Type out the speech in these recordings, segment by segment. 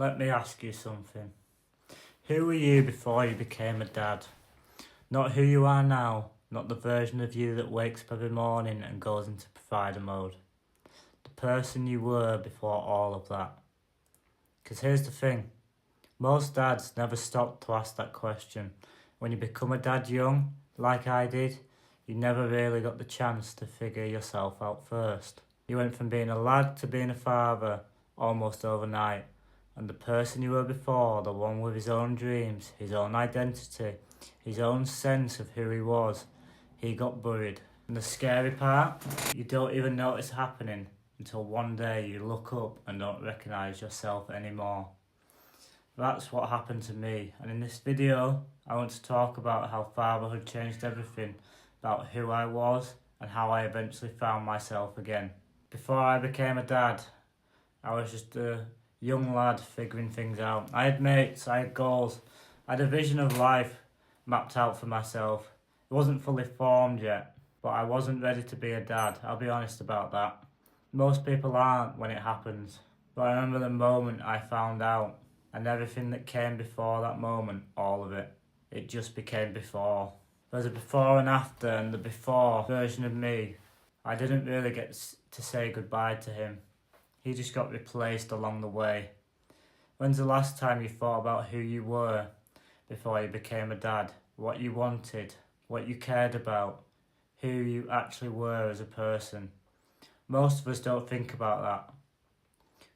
Let me ask you something. Who were you before you became a dad? Not who you are now, not the version of you that wakes up every morning and goes into provider mode. The person you were before all of that. Because here's the thing, most dads never stop to ask that question. When you become a dad young, like I did, you never really got the chance to figure yourself out first. You went from being a lad to being a father almost overnight. And the person you were before, the one with his own dreams, his own identity, his own sense of who he was, he got buried. And the scary part, you don't even notice happening until one day you look up and don't recognise yourself anymore. That's what happened to me, and in this video I want to talk about how fatherhood changed everything, about who I was and how I eventually found myself again. Before I became a dad, I was just a young lad figuring things out. I had mates, I had goals, I had a vision of life mapped out for myself. It wasn't fully formed yet, but I wasn't ready to be a dad, I'll be honest about that. Most people aren't when it happens, but I remember the moment I found out, and everything that came before that moment, all of it, it just became before. There's a before and after, and the before version of me, I didn't really get to say goodbye to him. He just got replaced along the way. When's the last time you thought about who you were before you became a dad? What you wanted, what you cared about, who you actually were as a person? Most of us don't think about that.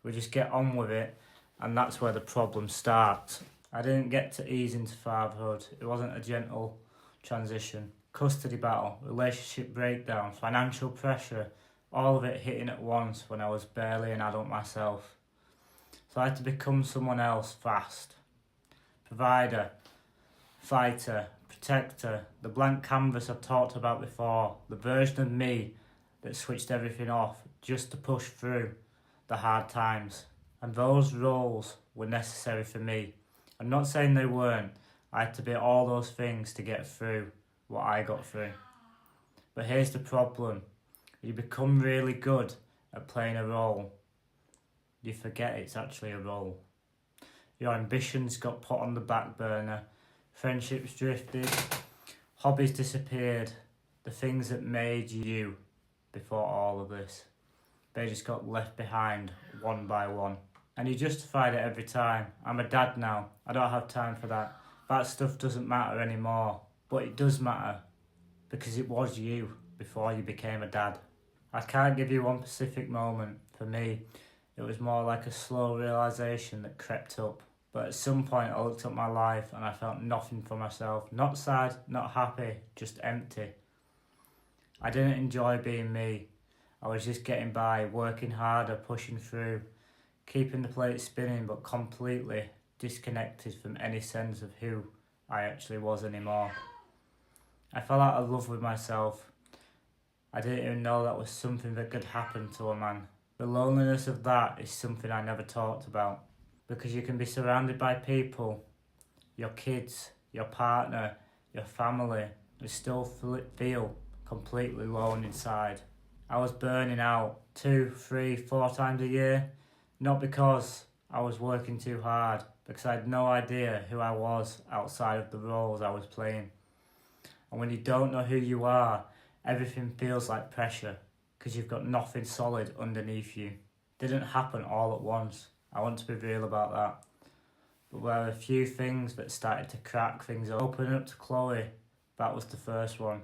We just get on with it, and that's where the problem starts. I didn't get to ease into fatherhood. It wasn't a gentle transition. Custody battle, relationship breakdown, financial pressure, all of it hitting at once when I was barely an adult myself. So I had to become someone else fast. Provider, fighter, protector, the blank canvas I've talked about before, the version of me that switched everything off just to push through the hard times. And those roles were necessary for me. I'm not saying they weren't. I had to be all those things to get through what I got through. But here's the problem. You become really good at playing a role. You forget it's actually a role. Your ambitions got put on the back burner. Friendships drifted. Hobbies disappeared. The things that made you before all of this, they just got left behind one by one. And you justified it every time. I'm a dad now. I don't have time for that. That stuff doesn't matter anymore. But it does matter because it was you before you became a dad. I can't give you one specific moment. For me, it was more like a slow realisation that crept up. But at some point I looked at my life and I felt nothing for myself. Not sad, not happy, just empty. I didn't enjoy being me. I was just getting by, working harder, pushing through, keeping the plate spinning, but completely disconnected from any sense of who I actually was anymore. I fell out of love with myself. I didn't even know that was something that could happen to a man. The loneliness of that is something I never talked about, because you can be surrounded by people, your kids, your partner, your family, and still feel completely alone inside. I was burning out 2, 3, 4 times a year, not because I was working too hard, because I had no idea who I was outside of the roles I was playing. And when you don't know who you are, everything feels like pressure, because you've got nothing solid underneath you. It didn't happen all at once. I want to be real about that. But there were a few things that started to crack things open up to Chloe. That was the first one.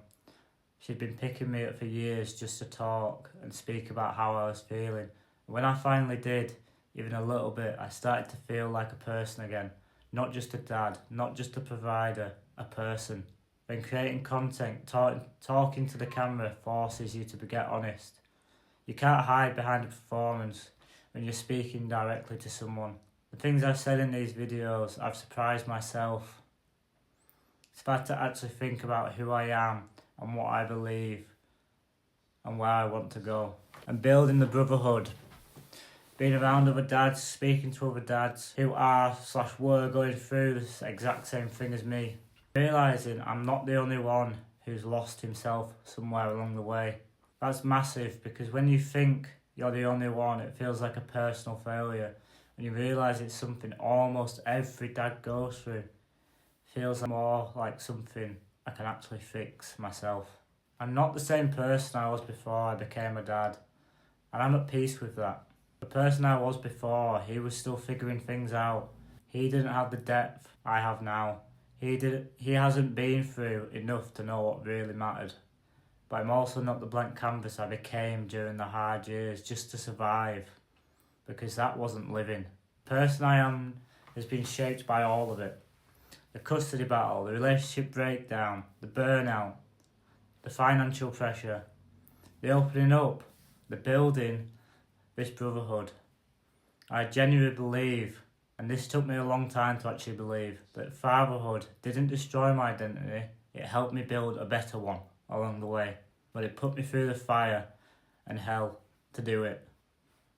She'd been picking me up for years just to talk and speak about how I was feeling. And when I finally did, even a little bit, I started to feel like a person again. Not just a dad, not just a provider, a person. When creating content, talking to the camera forces you to get honest. You can't hide behind a performance when you're speaking directly to someone. The things I've said in these videos, I've surprised myself. It's had to actually think about who I am and what I believe and where I want to go. And building the brotherhood. Being around other dads, speaking to other dads who are/were going through this exact same thing as me. Realising I'm not the only one who's lost himself somewhere along the way. That's massive, because when you think you're the only one, it feels like a personal failure. And you realise it's something almost every dad goes through. Feels more like something I can actually fix myself. I'm not the same person I was before I became a dad, and I'm at peace with that. The person I was before, he was still figuring things out. He didn't have the depth I have now. He hasn't been through enough to know what really mattered. But I'm also not the blank canvas I became during the hard years just to survive, because that wasn't living. The person I am has been shaped by all of it. The custody battle, the relationship breakdown, the burnout, the financial pressure, the opening up, the building this brotherhood. I genuinely believe, and this took me a long time to actually believe, that fatherhood didn't destroy my identity, it helped me build a better one along the way. But it put me through the fire and hell to do it.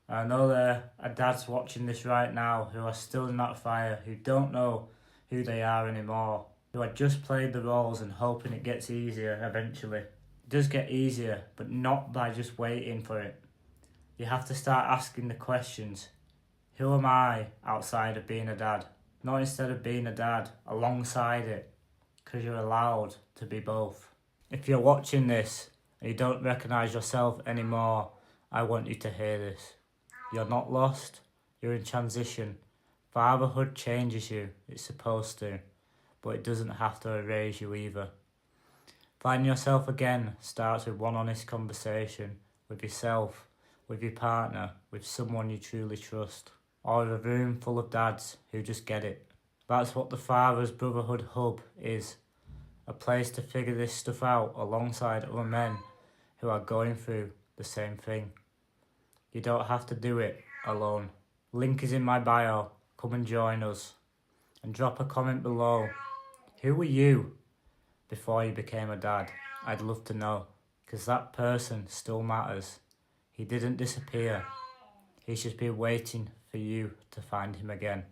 And I know there are dads watching this right now who are still in that fire, who don't know who they are anymore, who had just played the roles and hoping it gets easier eventually. It does get easier, but not by just waiting for it. You have to start asking the questions. Who am I outside of being a dad? Not instead of being a dad, alongside it, because you're allowed to be both. If you're watching this and you don't recognise yourself anymore, I want you to hear this. You're not lost, you're in transition. Fatherhood changes you, it's supposed to, but it doesn't have to erase you either. Finding yourself again starts with one honest conversation with yourself, with your partner, with someone you truly trust, or with a room full of dads who just get it. That's what the Father's Brotherhood Hub is, a place to figure this stuff out alongside other men who are going through the same thing. You don't have to do it alone. Link is in my bio. Come and join us. And drop a comment below. Who were you before you became a dad? I'd love to know, because that person still matters. He didn't disappear. He's just been waiting for you to find him again.